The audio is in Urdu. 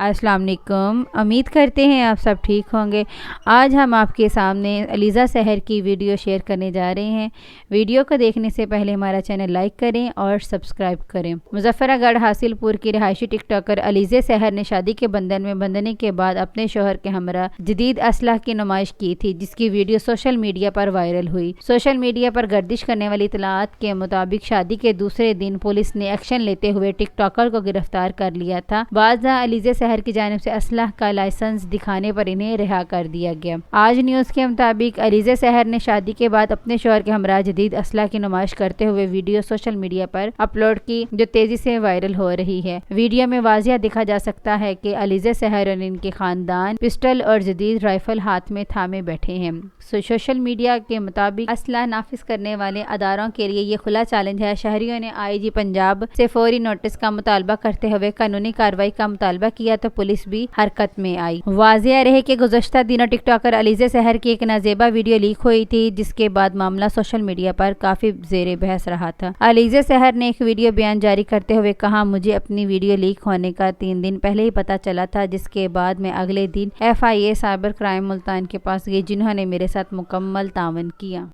السلام علیکم، امید کرتے ہیں آپ سب ٹھیک ہوں گے۔ آج ہم آپ کے سامنے علیزہ سحر کی ویڈیو شیئر کرنے جا رہے ہیں۔ ویڈیو کو دیکھنے سے پہلے ہمارا چینل لائک کریں اور سبسکرائب کریں۔ مظفرہ گڑھ حاصل پور کی رہائشی ٹک ٹاکر علیزہ سحر نے شادی کے بندھن میں بندھنے کے بعد اپنے شوہر کے ہمراہ جدید اسلحہ کی نمائش کی تھی، جس کی ویڈیو سوشل میڈیا پر وائرل ہوئی۔ سوشل میڈیا پر گردش کرنے والی اطلاعات کے مطابق شادی کے دوسرے دن پولیس نے ایکشن لیتے ہوئے ٹک ٹاکر کو گرفتار کر لیا تھا۔ بعض علیزہ سحر کی جانب سے اسلحہ کا لائسنس دکھانے پر انہیں رہا کر دیا گیا۔ آج نیوز کے مطابق علیزہ سحر نے شادی کے بعد اپنے شوہر کے ہمراہ جدید اسلحہ کی نمائش کرتے ہوئے ویڈیو سوشل میڈیا پر اپلوڈ کی، جو تیزی سے وائرل ہو رہی ہے۔ ویڈیو میں واضح دیکھا جا سکتا ہے کہ علیزہ سحر اور ان کے خاندان پسٹل اور جدید رائفل ہاتھ میں تھامے بیٹھے ہیں۔ سوشل میڈیا کے مطابق اسلحہ نافذ کرنے والے اداروں کے لیے یہ کھلا چیلنج ہے۔ شہریوں نے آئی جی پنجاب سے فوری نوٹس کا مطالبہ کرتے ہوئے قانونی کارروائی کا مطالبہ کیا تو پولیس بھی حرکت میں آئی۔ واضح رہے کہ گزشتہ دنوں ٹک ٹاکر علیزہ سحر کی ایک نازیبا ویڈیو لیک ہوئی تھی، جس کے بعد معاملہ سوشل میڈیا پر کافی زیر بحث رہا تھا۔ علیزہ سحر نے ایک ویڈیو بیان جاری کرتے ہوئے کہا، مجھے اپنی ویڈیو لیک ہونے کا 3 دن پہلے ہی پتہ چلا تھا، جس کے بعد میں اگلے دن FIA سائبر کرائم ملتان کے پاس گئی، جنہوں نے میرے ساتھ مکمل تعاون کیا۔